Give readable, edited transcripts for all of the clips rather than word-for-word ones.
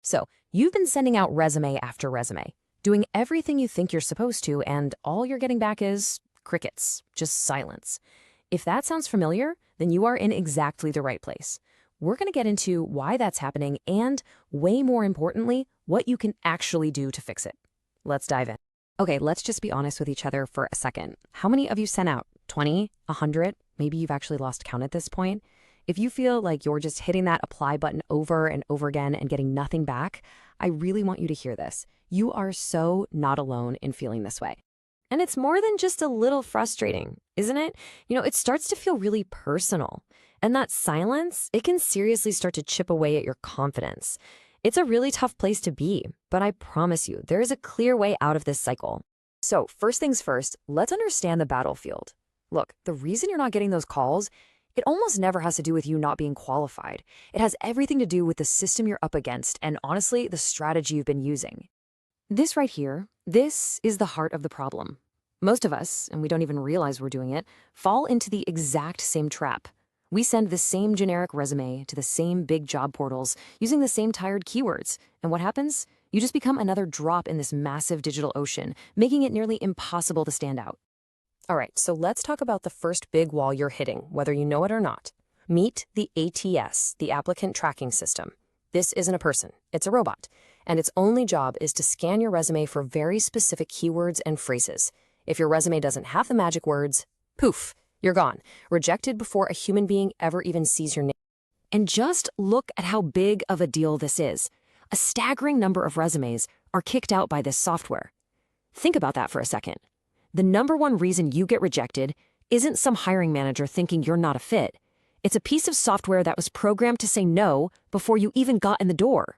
So, you've been sending out resume after resume, doing everything you think you're supposed to, and all you're getting back is crickets, just silence. If that sounds familiar, then you are in exactly the right place. We're going to get into why that's happening and, way more importantly, what you can actually do to fix it. Let's dive in. Okay, let's just be honest with each other for a second. How many of you sent out? 20? 100? Maybe you've actually lost count at this point. If you feel like you're just hitting that apply button over and over again and getting nothing back, I really want you to hear this. You are so not alone in feeling this way. And it's more than just a little frustrating, isn't it? It starts to feel really personal. And that silence, it can seriously start to chip away at your confidence. It's a really tough place to be, but I promise you, there is a clear way out of this cycle. So first things first, let's understand the battlefield. Look, the reason you're not getting those calls, it almost never has to do with you not being qualified. It has everything to do with the system you're up against and, honestly, the strategy you've been using. This right here, this is the heart of the problem. Most of us, and we don't even realize we're doing it, fall into the exact same trap. We send the same generic resume to the same big job portals using the same tired keywords. And what happens? You just become another drop in this massive digital ocean, making it nearly impossible to stand out. All right, so let's talk about the first big wall you're hitting, whether you know it or not. Meet the ATS, the Applicant Tracking System. This isn't a person, it's a robot, and its only job is to scan your resume for very specific keywords and phrases. If your resume doesn't have the magic words, poof, you're gone, rejected before a human being ever even sees your name. And just look at how big of a deal this is. A staggering number of resumes are kicked out by this software. Think about that for a second. The number one reason you get rejected isn't some hiring manager thinking you're not a fit. It's a piece of software that was programmed to say no before you even got in the door.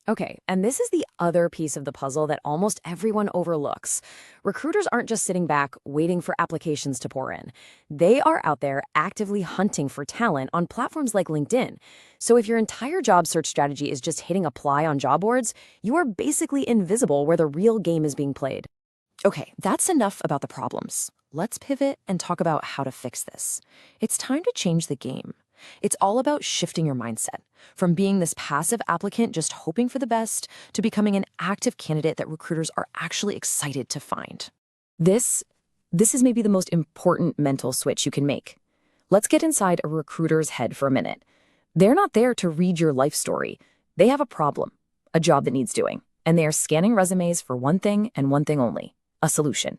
Okay, and this is the other piece of the puzzle that almost everyone overlooks. Recruiters aren't just sitting back waiting for applications to pour in. They are out there actively hunting for talent on platforms like LinkedIn. So if your entire job search strategy is just hitting apply on job boards, you are basically invisible where the real game is being played. Okay, that's enough about the problems. Let's pivot and talk about how to fix this. It's time to change the game. It's all about shifting your mindset from being this passive applicant just hoping for the best to becoming an active candidate that recruiters are actually excited to find. This is maybe the most important mental switch you can make. Let's get inside a recruiter's head for a minute. They're not there to read your life story. They have a problem, a job that needs doing, and they are scanning resumes for one thing and one thing only: a solution.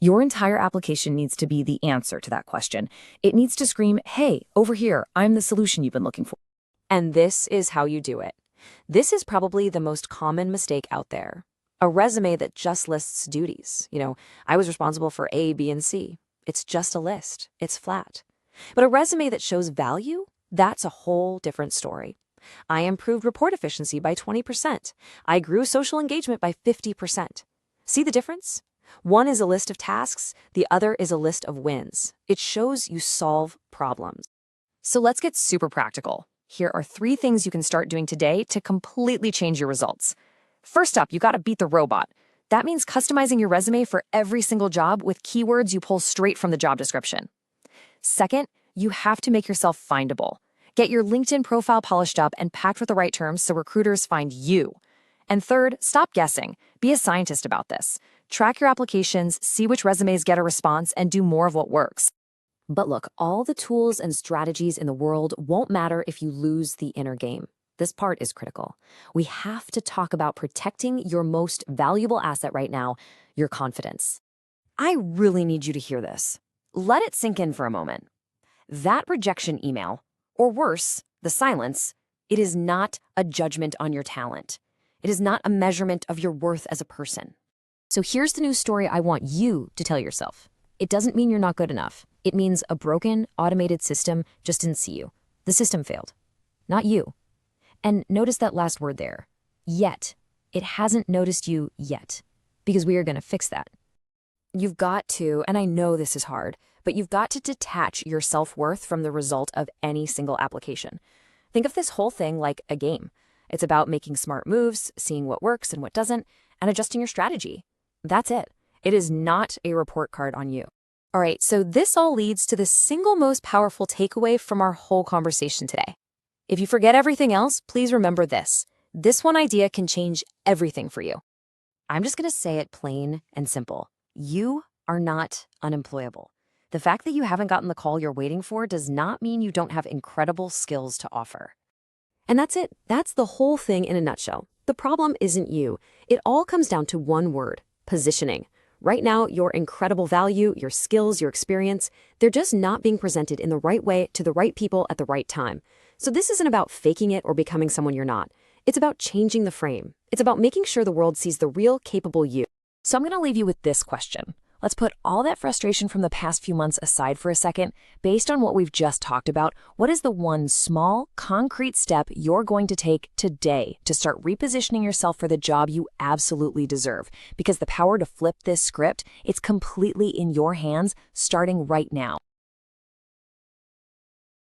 Your entire application needs to be the answer to that question. It needs to scream, hey, over here, I'm the solution you've been looking for. And this is how you do it. This is probably the most common mistake out there. A resume that just lists duties. I was responsible for A, B, and C. It's just a list. It's flat. But a resume that shows value, that's a whole different story. I improved report efficiency by 20%. I grew social engagement by 50%. See the difference? One is a list of tasks, the other is a list of wins. It shows you solve problems. So let's get super practical. Here are 3 things you can start doing today to completely change your results. First up, you gotta beat the robot. That means customizing your resume for every single job with keywords you pull straight from the job description. Second, you have to make yourself findable. Get your LinkedIn profile polished up and packed with the right terms so recruiters find you. And third, stop guessing. Be a scientist about this. Track your applications, see which resumes get a response, and do more of what works. But look, all the tools and strategies in the world won't matter if you lose the inner game. This part is critical. We have to talk about protecting your most valuable asset right now, your confidence. I really need you to hear this. Let it sink in for a moment. That rejection email, or worse, the silence, it is not a judgment on your talent. It is not a measurement of your worth as a person. So here's the new story I want you to tell yourself. It doesn't mean you're not good enough. It means a broken, automated system just didn't see you. The system failed, not you. And notice that last word there, yet. It hasn't noticed you yet, because we are going to fix that. You've got to, and I know this is hard, but you've got to detach your self-worth from the result of any single application. Think of this whole thing like a game. It's about making smart moves, seeing what works and what doesn't, and adjusting your strategy. That's it. It is not a report card on you. All right, so this all leads to the single most powerful takeaway from our whole conversation today. If you forget everything else, please remember this. This one idea can change everything for you. I'm just going to say it plain and simple. You are not unemployable. The fact that you haven't gotten the call you're waiting for does not mean you don't have incredible skills to offer. And that's it. That's the whole thing in a nutshell. The problem isn't you. It all comes down to one word: positioning. Right now, your incredible value, your skills, your experience, they're just not being presented in the right way to the right people at the right time. So this isn't about faking it or becoming someone you're not. It's about changing the frame. It's about making sure the world sees the real, capable you. So I'm going to leave you with this question. Let's put all that frustration from the past few months aside for a second. Based on what we've just talked about, what is the one small, concrete step you're going to take today to start repositioning yourself for the job you absolutely deserve? Because the power to flip this script, it's completely in your hands, starting right now.